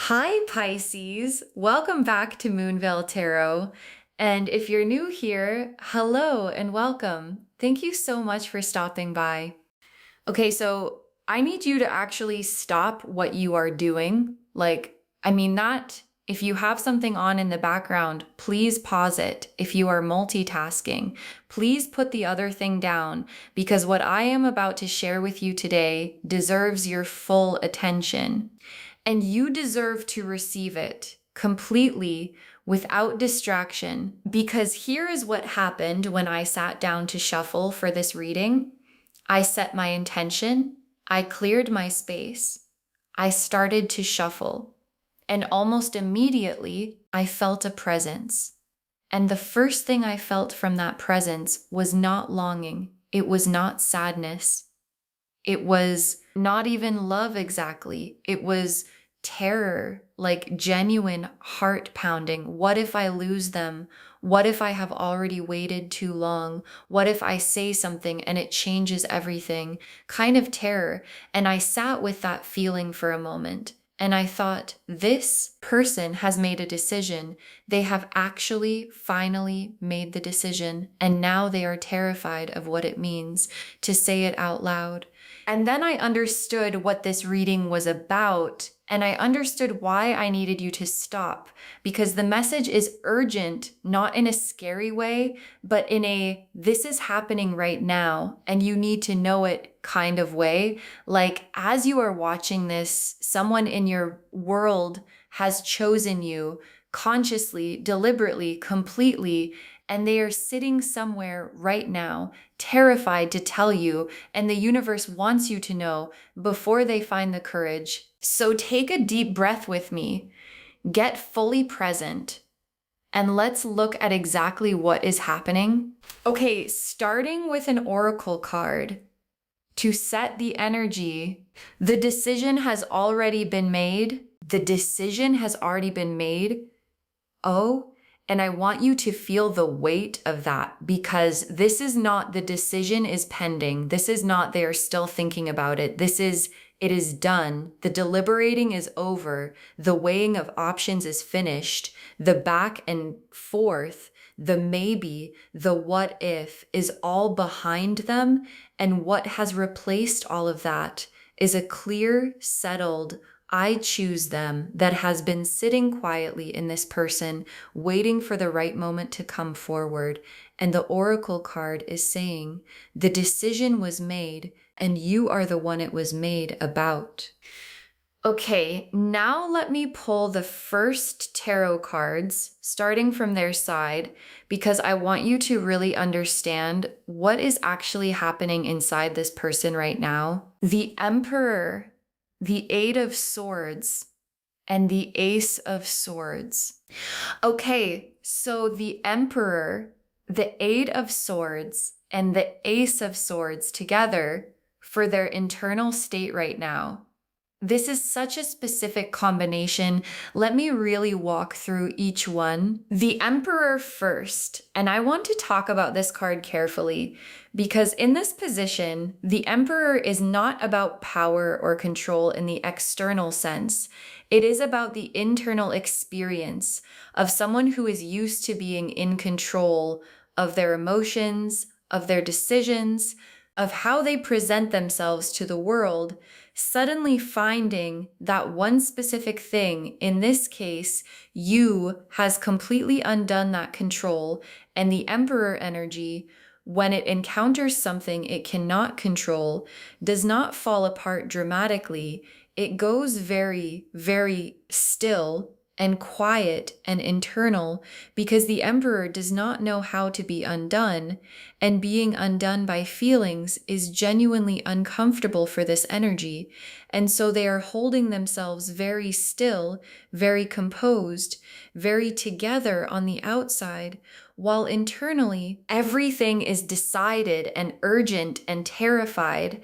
Hi, Pisces. Welcome back to Moonveil Tarot. And if you're new here, hello and welcome. Thank you so much for stopping by. Okay, so I need you to actually stop what you are doing. Not if you have something on in the background, please pause it. If you are multitasking, please put the other thing down because what I am about to share with you today deserves your full attention. And you deserve to receive it completely without distraction. Because here is what happened when I sat down to shuffle for this reading. I set my intention, I cleared my space, I started to shuffle, and almost immediately I felt a presence. And the first thing I felt from that presence was not longing, it was not sadness, it was not even love exactly. It was terror, like genuine heart pounding. What if I lose them? What if I have already waited too long? What if I say something and it changes everything? Kind of terror. And I sat with that feeling for a moment. And I thought, this person has made a decision. They have actually finally made the decision. And now they are terrified of what it means to say it out loud. And then I understood what this reading was about, and I understood why I needed you to stop, because the message is urgent, not in a scary way, but in a this is happening right now, and you need to know it kind of way. Like, as you are watching this, someone in your world has chosen you consciously, deliberately, completely, and they are sitting somewhere right now, terrified to tell you, and the universe wants you to know before they find the courage. So take a deep breath with me, get fully present, and let's look at exactly what is happening. Okay, starting with an oracle card to set the energy. The decision has already been made. The decision has already been made. Oh, and I want you to feel the weight of that, because this is not the decision is pending. This is not they are still thinking about it. It is done. The deliberating is over. The weighing of options is finished. The back and forth, the maybe, the what if is all behind them. And what has replaced all of that is a clear, settled, I choose them that has been sitting quietly in this person, waiting for the right moment to come forward. And the oracle card is saying, the decision was made, and you are the one it was made about. Okay, now let me pull the first tarot cards, starting from their side, because I want you to really understand what is actually happening inside this person right now. The Emperor, the Eight of Swords, and the Ace of Swords. Okay, so the Emperor, the Eight of Swords, and the Ace of Swords together for their internal state right now. This is such a specific combination. Let me really walk through each one. The Emperor first, and I want to talk about this card carefully because in this position, the Emperor is not about power or control in the external sense. It is about the internal experience of someone who is used to being in control of their emotions, of their decisions, of how they present themselves to the world, suddenly finding that one specific thing, in this case, you, has completely undone that control, and the Emperor energy, when it encounters something it cannot control, does not fall apart dramatically. It goes very, very still and quiet and internal, because the Emperor does not know how to be undone, and being undone by feelings is genuinely uncomfortable for this energy. And so they are holding themselves very still, very composed, very together on the outside, while internally everything is decided and urgent and terrified.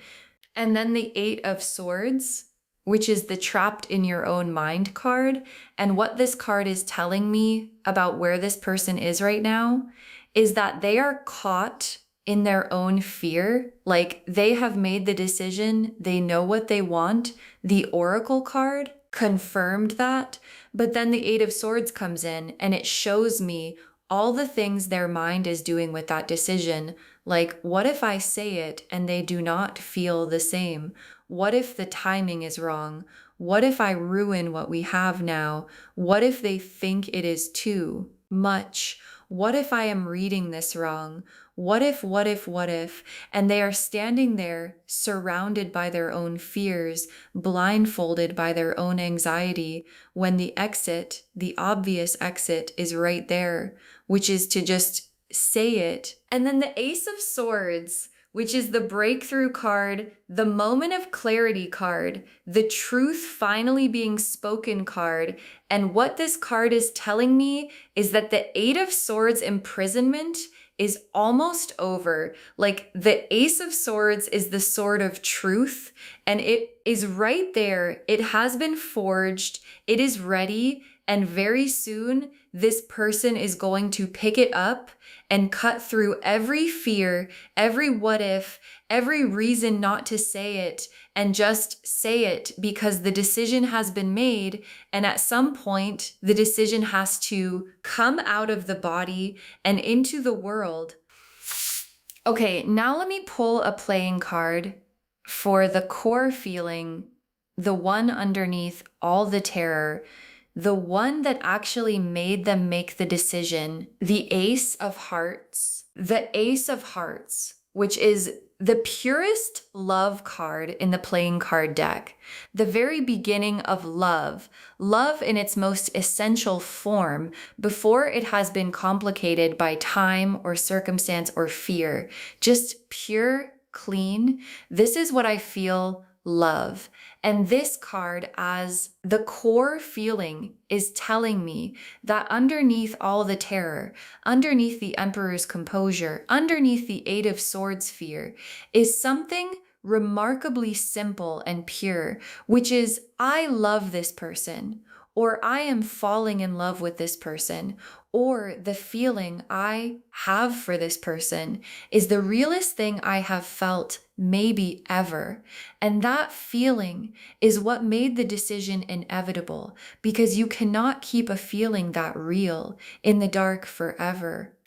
And then the Eight of Swords, which is the trapped in your own mind card. And what this card is telling me about where this person is right now is that they are caught in their own fear. Like, they have made the decision, they know what they want. The Oracle card confirmed that. But then the Eight of Swords comes in and it shows me all the things their mind is doing with that decision. Like, what if I say it and they do not feel the same? What if the timing is wrong? What if I ruin what we have now? What if they think it is too much? What if I am reading this wrong? What if, what if, what if? And they are standing there surrounded by their own fears, blindfolded by their own anxiety, when the exit, the obvious exit, is right there, which is to just say it. And then the Ace of Swords, which is the breakthrough card, the moment of clarity card, the truth finally being spoken card. And what this card is telling me is that the Eight of Swords imprisonment is almost over. Like, the Ace of Swords is the sword of truth, and it is right there. It has been forged, it is ready, and very soon this person is going to pick it up and cut through every fear, every what if, every reason not to say it, and just say it because the decision has been made. And at some point, the decision has to come out of the body and into the world. Okay, now let me pull a playing card for the core feeling, the one underneath all the terror, the one that actually made them make the decision, the Ace of Hearts. The Ace of Hearts, which is the purest love card in the playing card deck. The very beginning of love. Love in its most essential form before it has been complicated by time or circumstance or fear. Just pure, clean. This is what I feel love. And this card, as the core feeling, is telling me that underneath all the terror, underneath the Emperor's composure, underneath the Eight of Swords fear, is something remarkably simple and pure, which is, I love this person, or I am falling in love with this person, or the feeling I have for this person is the realest thing I have felt maybe ever. And that feeling is what made the decision inevitable, because you cannot keep a feeling that real in the dark forever.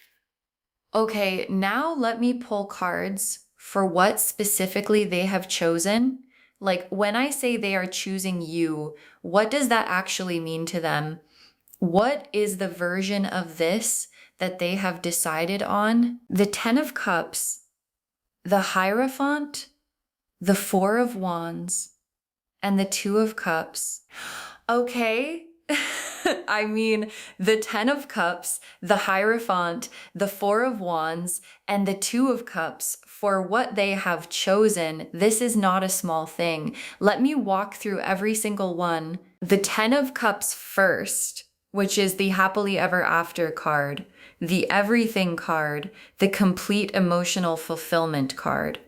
Okay, now let me pull cards for what specifically they have chosen. Like, when I say they are choosing you, what does that actually mean to them? What is the version of this that they have decided on? The Ten of Cups, the Hierophant, the Four of Wands, and the Two of Cups. Okay. I mean, the Ten of Cups, the Hierophant, the Four of Wands, and the Two of Cups, for what they have chosen, this is not a small thing. Let me walk through every single one. The Ten of Cups first, which is the happily ever after card, the everything card, the complete emotional fulfillment card.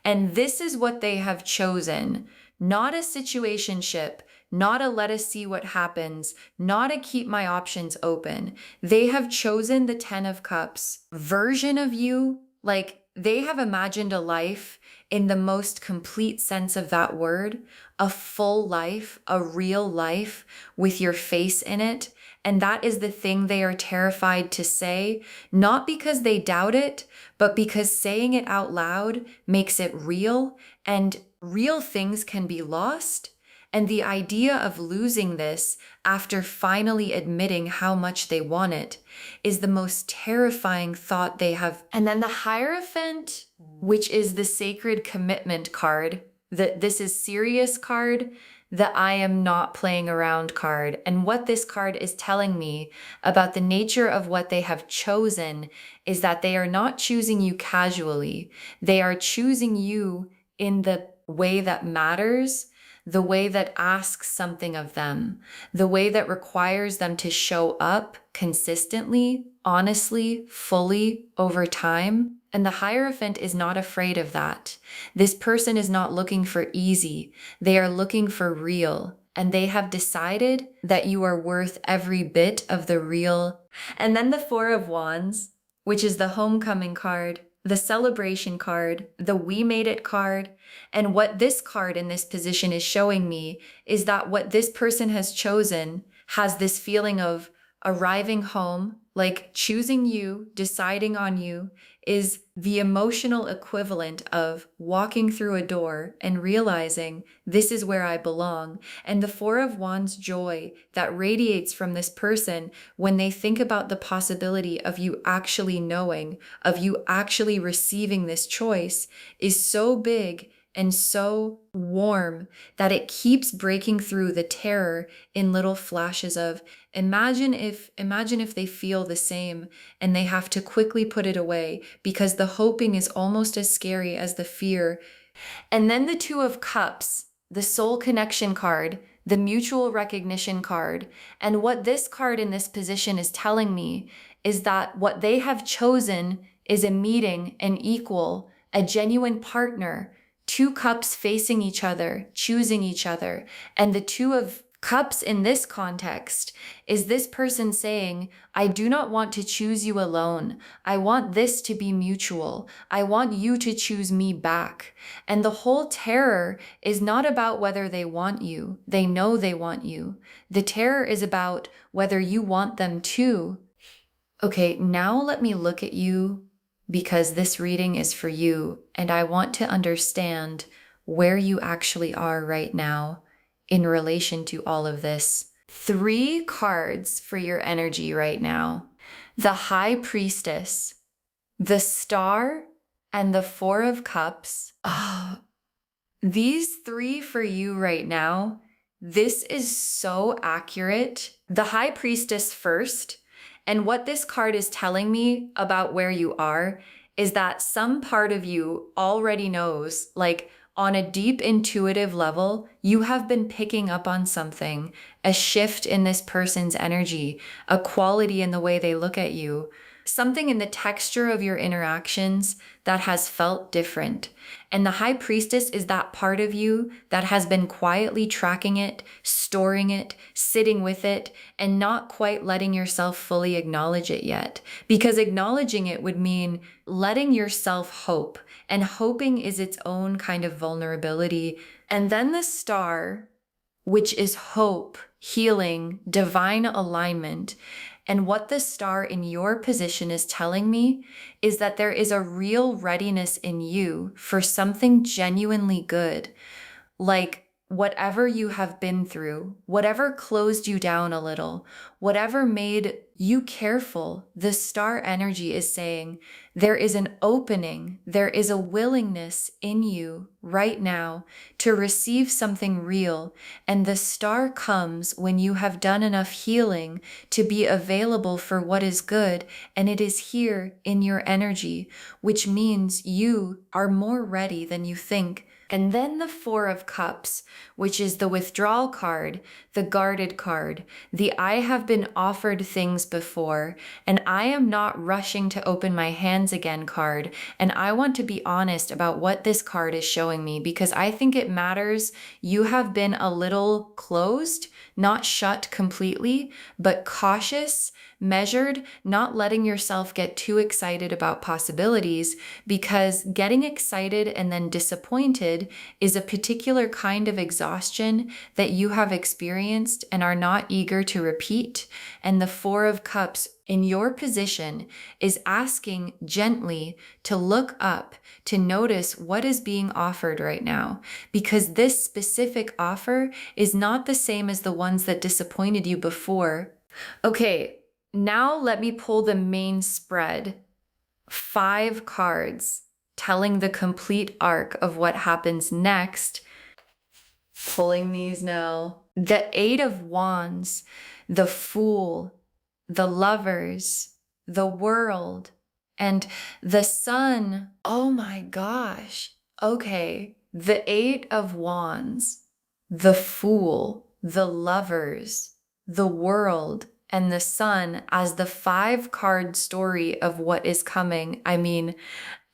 And this is what they have chosen. Not a situationship, not a let us see what happens, not a keep my options open. They have chosen the Ten of Cups version of you. Like, they have imagined a life in the most complete sense of that word, a full life, a real life with your face in it. And that is the thing they are terrified to say, not because they doubt it, but because saying it out loud makes it real, and real things can be lost. And the idea of losing this after finally admitting how much they want it is the most terrifying thought they have. And then the Hierophant, which is the sacred commitment card, this is serious card, the I am not playing around card. And what this card is telling me about the nature of what they have chosen is that they are not choosing you casually. They are choosing you in the way that matters, the way that asks something of them, the way that requires them to show up consistently, honestly, fully over time. And the Hierophant is not afraid of that. This person is not looking for easy. They are looking for real. And they have decided that you are worth every bit of the real. And then the Four of Wands, which is the homecoming card. the celebration card, the we made it card. And what this card in this position is showing me is that what this person has chosen has this feeling of arriving home, like choosing you, deciding on you, is the emotional equivalent of walking through a door and realizing this is where I belong. And the Four of Wands joy that radiates from this person when they think about the possibility of you actually knowing, of you actually receiving this choice, is so big and so warm that it keeps breaking through the terror in little flashes of imagine if they feel the same and they have to quickly put it away because the hoping is almost as scary as the fear. And then the Two of Cups, the soul connection card, the mutual recognition card. And what this card in this position is telling me is that what they have chosen is a meeting, an equal, a genuine partner, two cups facing each other, choosing each other. And the Two of Cups in this context is this person saying, I do not want to choose you alone. I want this to be mutual. I want you to choose me back. And the whole terror is not about whether they want you. They know they want you. The terror is about whether you want them too. Okay, now let me look at you because this reading is for you and I want to understand where you actually are right now in relation to all of this. 3 cards for your energy right now. The High Priestess, the Star, and the Four of Cups. Oh, these 3 for you right now, this is so accurate. The High Priestess first, and what this card is telling me about where you are is that some part of you already knows, like, on a deep intuitive level, you have been picking up on something, a shift in this person's energy, a quality in the way they look at you, something in the texture of your interactions that has felt different. And the High Priestess is that part of you that has been quietly tracking it, storing it, sitting with it, and not quite letting yourself fully acknowledge it yet. Because acknowledging it would mean letting yourself hope, and hoping is its own kind of vulnerability. And then the Star, which is hope, healing, divine alignment. And what the Star in your position is telling me is that there is a real readiness in you for something genuinely good. Like whatever you have been through, whatever closed you down a little, whatever made you careful, the Star energy is saying there is an opening, there is a willingness in you right now to receive something real. And the Star comes when you have done enough healing to be available for what is good. And it is here in your energy, which means you are more ready than you think. And then the Four of Cups, which is the withdrawal card, the guarded card, the I have been offered things before, and I am not rushing to open my hands again card. And I want to be honest about what this card is showing me because I think it matters. You have been a little closed, not shut completely, but cautious, measured, not letting yourself get too excited about possibilities, because getting excited and then disappointed is a particular kind of exhaustion that you have experienced and are not eager to repeat. And the Four of Cups in your position is asking gently to look up, to notice what is being offered right now, because this specific offer is not the same as the ones that disappointed you before. Okay, now let me pull the main spread. 5 cards telling the complete arc of what happens next. Pulling these now. The 8 of Wands, the Fool, the Lovers, the World, and the Sun. Oh my gosh. Okay. The 8 of Wands, the Fool, the Lovers, the World, and the Sun as the 5-card story of what is coming. I mean,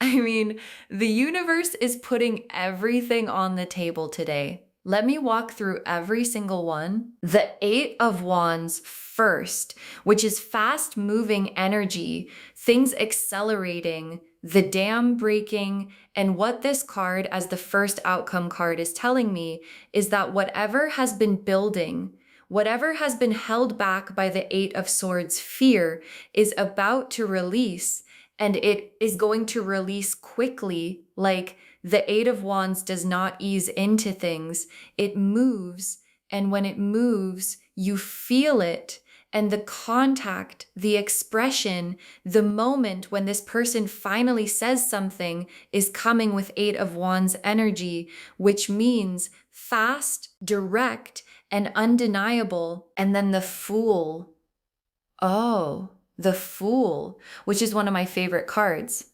the universe is putting everything on the table today. Let me walk through every single one. The 8 of Wands first, which is fast moving energy, things accelerating, the dam breaking. And what this card, as the first outcome card, is telling me is that whatever has been building, whatever has been held back by the Eight of Swords fear, is about to release, and it is going to release quickly. Like the Eight of Wands does not ease into things, it moves. And when it moves, you feel it. And the contact, the expression, the moment when this person finally says something is coming with Eight of Wands energy, which means fast, direct, and undeniable. And then the Fool. Oh, the Fool, which is one of my favorite cards,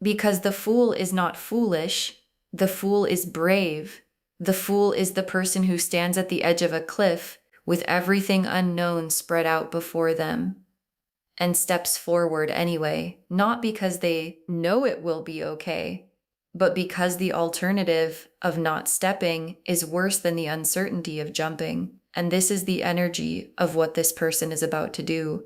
because the Fool is not foolish. The Fool is brave. The Fool is the person who stands at the edge of a cliff with everything unknown spread out before them and steps forward anyway, not because they know it will be okay, but because the alternative of not stepping is worse than the uncertainty of jumping. And this is the energy of what this person is about to do.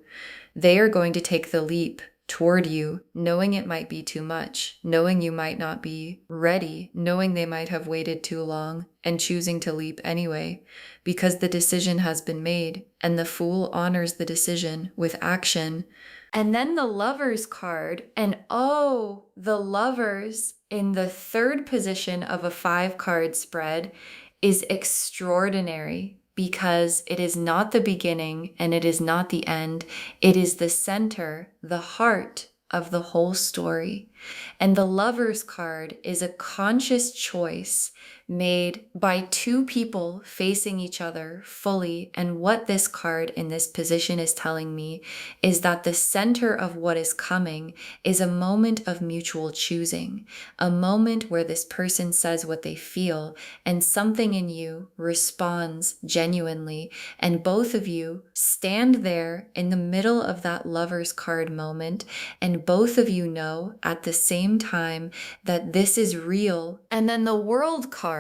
They are going to take the leap toward you, knowing it might be too much, knowing you might not be ready, knowing they might have waited too long, and choosing to leap anyway, because the decision has been made, and the Fool honors the decision with action. And then the Lovers card, and oh, the Lovers in the third position of a 5-card spread is extraordinary, because it is not the beginning and it is not the end. It is the center, the heart of the whole story. And the Lovers card is a conscious choice made by two people facing each other fully. And what this card in this position is telling me is that the center of what is coming is a moment of mutual choosing, a moment where this person says what they feel and something in you responds genuinely. And both of you stand there in the middle of that Lovers card moment, and both of you know at the same time that this is real. And then the World card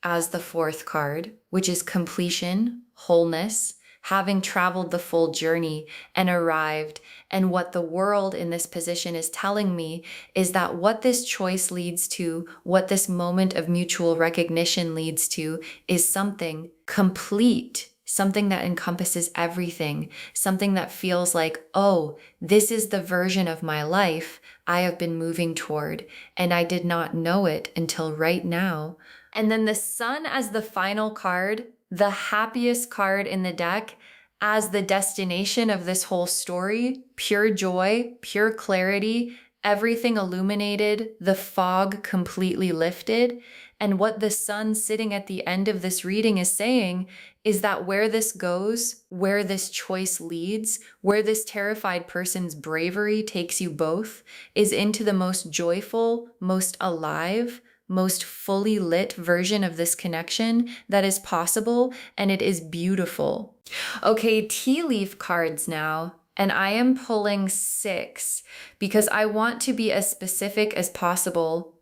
as the 4th card, which is completion, wholeness, having traveled the full journey and arrived. And what the World in this position is telling me is that what this choice leads to, what this moment of mutual recognition leads to, is something complete, something that encompasses everything, something that feels like, oh, this is the version of my life I have been moving toward, and I did not know it until right now. And then the Sun as the final card, the happiest card in the deck, as the destination of this whole story, pure joy, pure clarity, everything illuminated, the fog completely lifted. And what the Sun sitting at the end of this reading is saying is that where this goes, where this choice leads, where this terrified person's bravery takes you both, is into the most joyful, most alive, most fully lit version of this connection that is possible, and it is beautiful. Okay, tea leaf cards now. And I am pulling 6 because I want to be as specific as possible.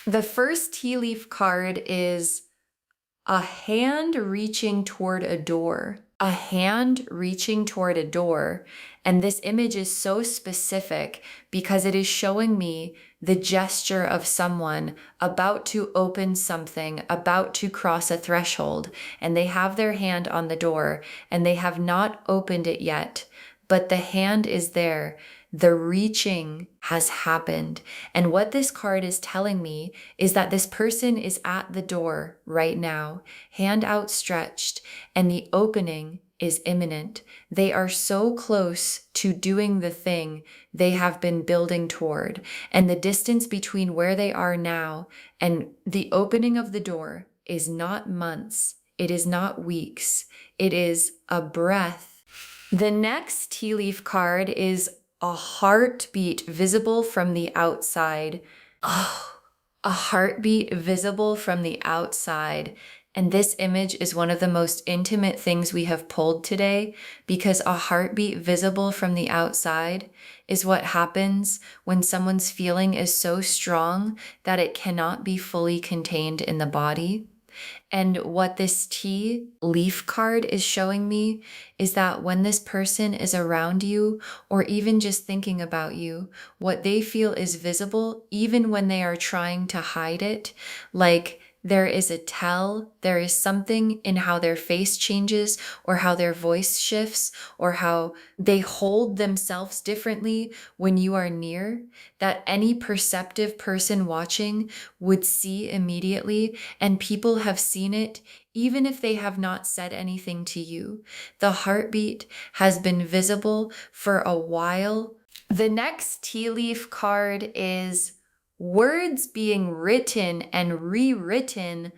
The first tea leaf card is a hand reaching toward a door. A hand reaching toward a door. And this image is so specific because it is showing me the gesture of someone about to open something, about to cross a threshold, and they have their hand on the door and they have not opened it yet, but the hand is there. The reaching has happened. And what this card is telling me is that this person is at the door right now, hand outstretched, and the opening is imminent. They are so close to doing the thing they have been building toward. And the distance between where they are now and the opening of the door is not months. It is not weeks. It is a breath. The next tea leaf card is a heartbeat visible from the outside. Oh, a heartbeat visible from the outside. And this image is one of the most intimate things we have pulled today, because a heartbeat visible from the outside is what happens when someone's feeling is so strong that it cannot be fully contained in the body. And what this tea leaf card is showing me is that when this person is around you or even just thinking about you, what they feel is visible even when they are trying to hide it. Like there is a tell, there is something in how their face changes or how their voice shifts or how they hold themselves differently when you are near, that any perceptive person watching would see immediately, and people have seen it even if they have not said anything to you. The heartbeat has been visible for a while. The next tea leaf card is words being written and rewritten.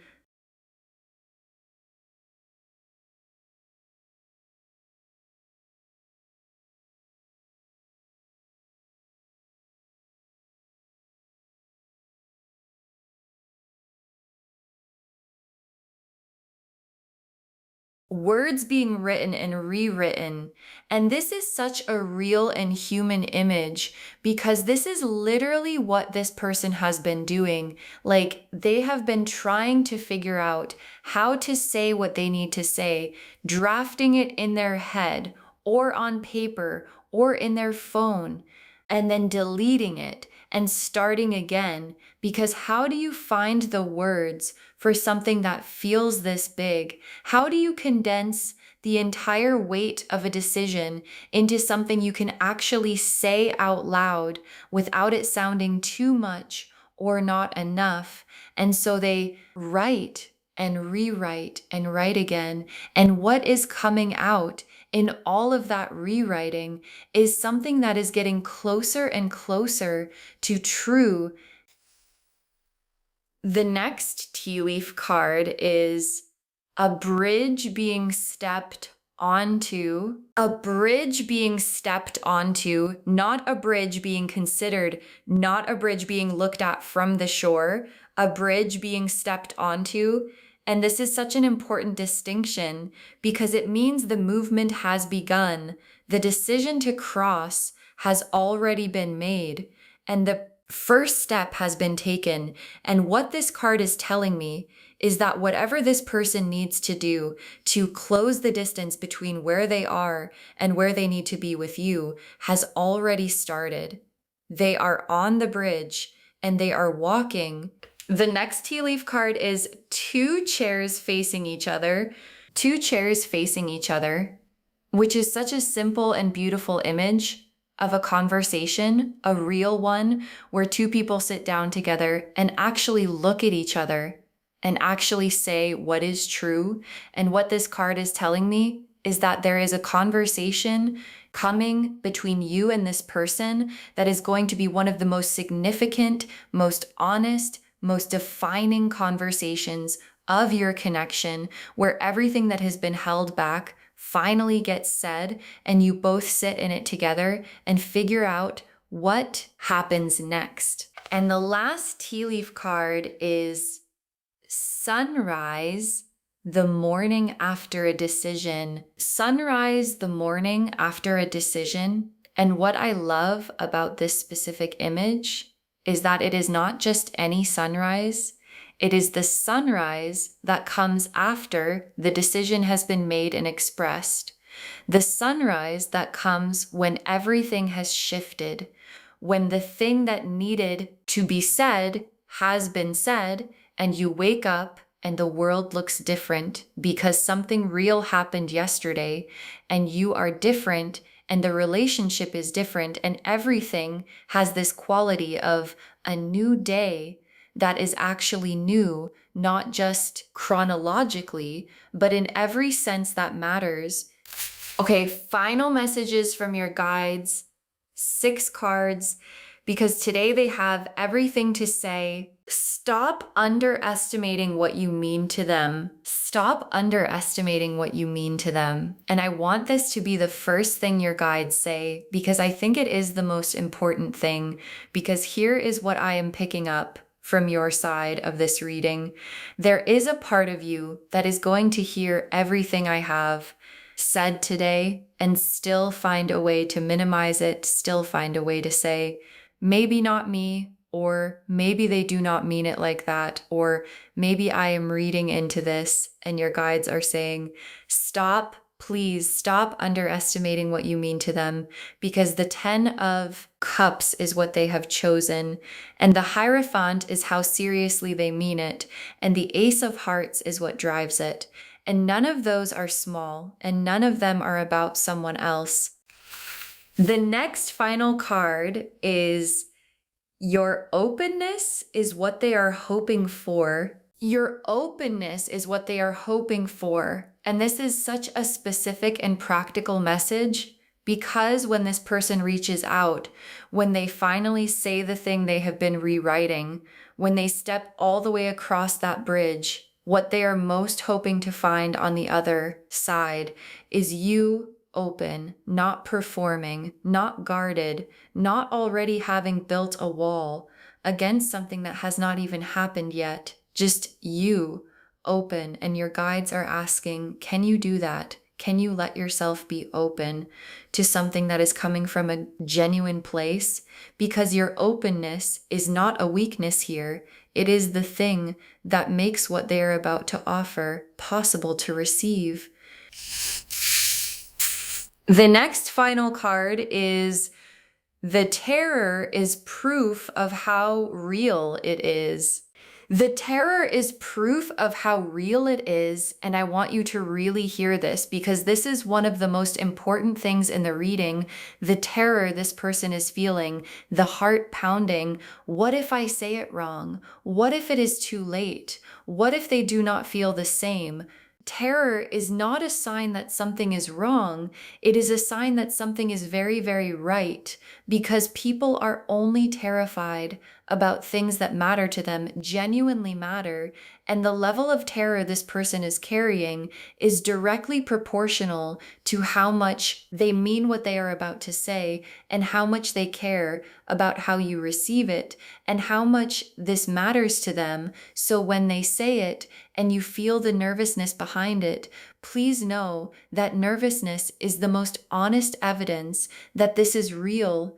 Words being written and rewritten. And this is such a real and human image because this is literally what this person has been doing. Like they have been trying to figure out how to say what they need to say, drafting it in their head or on paper or in their phone, and then deleting it and starting again. Because how do you find the words for something that feels this big? How do you condense the entire weight of a decision into something you can actually say out loud without it sounding too much or not enough? And so they write and rewrite and write again. And what is coming out in all of that rewriting is something that is getting closer and closer to true. The next tea leaf card is a bridge being stepped onto, a bridge being stepped onto, not a bridge being considered, not a bridge being looked at from the shore, a bridge being stepped onto. And this is such an important distinction because it means the movement has begun. The decision to cross has already been made, and the first step has been taken. And what this card is telling me is that whatever this person needs to do to close the distance between where they are and where they need to be with you has already started. They are on the bridge and they are walking. The next tea leaf card is two chairs facing each other, two chairs facing each other, which is such a simple and beautiful image of a conversation, a real one, where two people sit down together and actually look at each other and actually say what is true. And what this card is telling me is that there is a conversation coming between you and this person that is going to be one of the most significant, most honest, most defining conversations of your connection, where everything that has been held back finally gets said and you both sit in it together and figure out what happens next. And the last tea leaf card is sunrise the morning after a decision. Sunrise the morning after a decision. And what I love about this specific image is that it is not just any sunrise. It is the sunrise that comes after the decision has been made and expressed. The sunrise that comes when everything has shifted, when the thing that needed to be said has been said, and you wake up and the world looks different because something real happened yesterday and you are different and the relationship is different and everything has this quality of a new day that is actually new, not just chronologically, but in every sense that matters. Okay, final messages from your guides, 6 cards, because today they have everything to say. Stop underestimating what you mean to them. Stop underestimating what you mean to them. And I want this to be the first thing your guides say, because I think it is the most important thing, because here is what I am picking up from your side of this reading. There is a part of you that is going to hear everything I have said today and still find a way to minimize it, still find a way to say, maybe not me, or maybe they do not mean it like that, or maybe I am reading into this and your guides are saying, stop, please stop underestimating what you mean to them, because the 10 of Cups is what they have chosen, and the Hierophant is how seriously they mean it, and the Ace of Hearts is what drives it. And none of those are small, and none of them are about someone else. The next final card is your openness is what they are hoping for. Your openness is what they are hoping for. And this is such a specific and practical message, because when this person reaches out, when they finally say the thing they have been rewriting, when they step all the way across that bridge, what they are most hoping to find on the other side is you open, not performing, not guarded, not already having built a wall against something that has not even happened yet. Just you open, and your guides are asking, can you do that? Can you let yourself be open to something that is coming from a genuine place? Because your openness is not a weakness here. It is the thing that makes what they are about to offer possible to receive. The next final card is the Terror is proof of how real it is. The Terror is proof of how real it is, and I want you to really hear this, because this is one of the most important things in the reading. The terror this person is feeling, the heart pounding. What if I say it wrong? What if it is too late? What if they do not feel the same? Terror is not a sign that something is wrong. It is a sign that something is very, very right, because people are only terrified about things that matter to them, genuinely matter, and the level of terror this person is carrying is directly proportional to how much they mean what they are about to say, and how much they care about how you receive it, and how much this matters to them. So when they say it and you feel the nervousness behind it, please know that nervousness is the most honest evidence that this is real.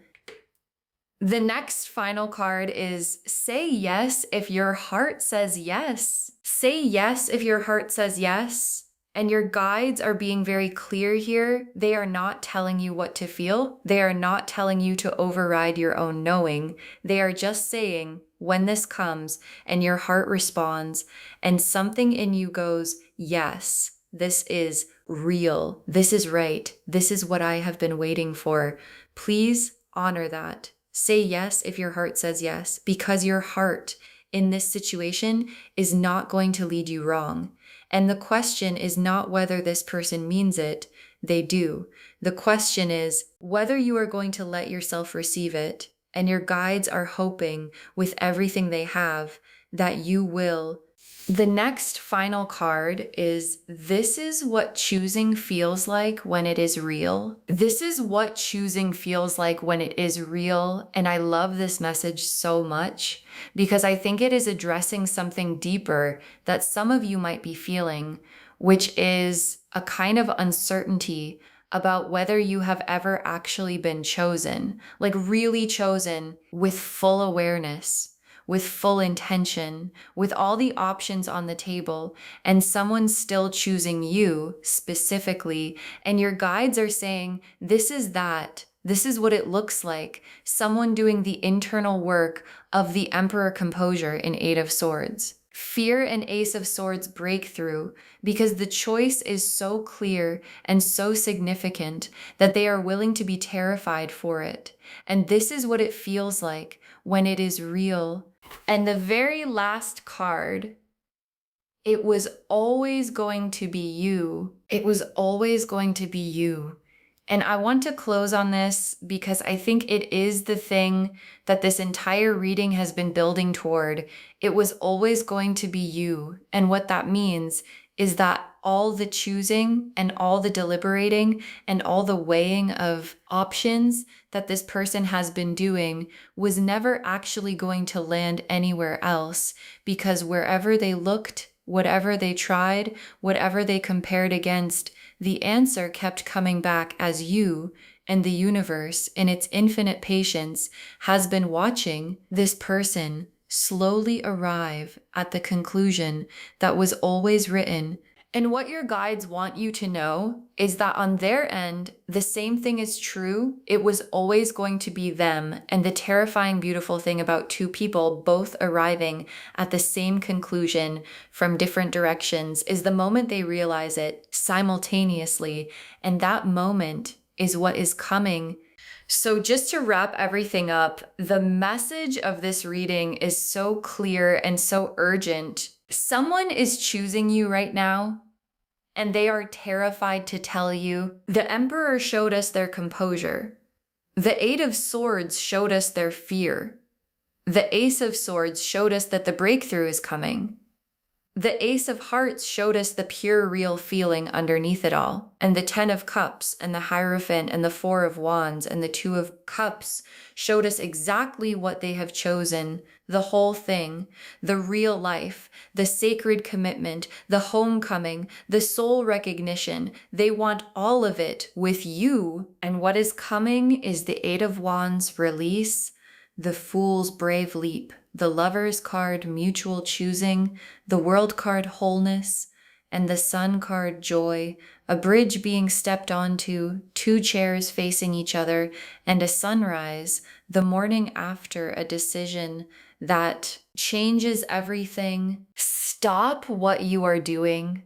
The next final card is say yes if your heart says yes. Say yes if your heart says yes. And your guides are being very clear here. They are not telling you what to feel. They are not telling you to override your own knowing. They are just saying, when this comes and your heart responds and something in you goes, yes, this is real. This is right. This is what I have been waiting for. Please honor that. Say yes if your heart says yes, because your heart in this situation is not going to lead you wrong. And the question is not whether this person means it. They do. The question is whether you are going to let yourself receive it. And your guides are hoping with everything they have that you will. The next final card is, this is what choosing feels like when it is real. This is what choosing feels like when it is real. And I love this message so much, because I think it is addressing something deeper that some of you might be feeling, which is a kind of uncertainty about whether you have ever actually been chosen, like really chosen with full awareness, with full intention, with all the options on the table, and someone's still choosing you specifically, and your guides are saying, this is that. This is what it looks like. Someone doing the internal work of the Emperor composure in Eight of Swords. Fear and Ace of Swords breakthrough, because the choice is so clear and so significant that they are willing to be terrified for it. And this is what it feels like when it is real. And the very last card, it was always going to be you. It was always going to be you. And I want to close on this because I think it is the thing that this entire reading has been building toward. It was always going to be you. And what that means is that all the choosing and all the deliberating and all the weighing of options that this person has been doing was never actually going to land anywhere else, because wherever they looked, whatever they tried, whatever they compared against, the answer kept coming back as you and the universe, in its infinite patience, has been watching this person slowly arrive at the conclusion that was always written. And what your guides want you to know is that on their end, the same thing is true. It was always going to be them. And the terrifying, beautiful thing about two people both arriving at the same conclusion from different directions is the moment they realize it simultaneously. And that moment is what is coming. So just to wrap everything up, the message of this reading is so clear and so urgent. Someone is choosing you right now, and they are terrified to tell you. The Emperor showed us their composure. The Eight of Swords showed us their fear. The Ace of Swords showed us that the breakthrough is coming. The Ace of Hearts showed us the pure, real feeling underneath it all. And the Ten of Cups and the Hierophant and the Four of Wands and the Two of Cups showed us exactly what they have chosen, the whole thing, the real life, the sacred commitment, the homecoming, the soul recognition. They want all of it with you. And what is coming is the Eight of Wands release, the Fool's brave leap, the Lover's card mutual choosing, the World card wholeness, and the Sun card joy, a bridge being stepped onto, two chairs facing each other, and a sunrise, the morning after a decision that changes everything. Stop what you are doing,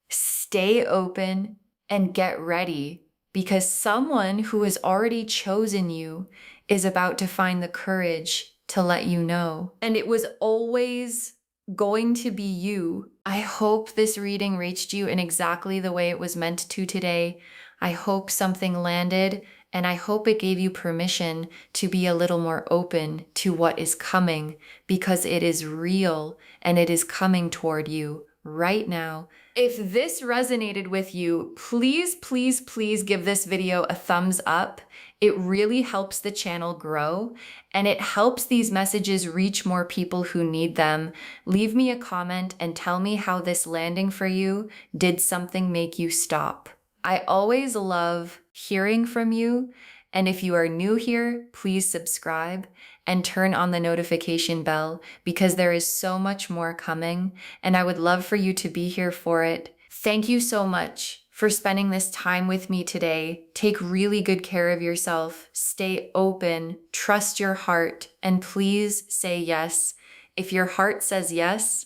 stay open, and get ready, because someone who has already chosen you is about to find the courage to let you know. And it was always going to be you. I hope this reading reached you in exactly the way it was meant to today. I hope something landed, and I hope it gave you permission to be a little more open to what is coming, because it is real and it is coming toward you right now. If this resonated with you, please, please, please give this video a thumbs up. It really helps the channel grow, and it helps these messages reach more people who need them. Leave me a comment and tell me how this landing for you did something make you stop. I always love hearing from you, and if you are new here, please subscribe and turn on the notification bell, because there is so much more coming, and I would love for you to be here for it. Thank you so much for spending this time with me today. Take really good care of yourself. Stay open, trust your heart, and please say yes if your heart says yes.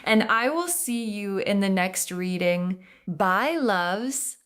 And I will see you in the next reading. Bye, loves.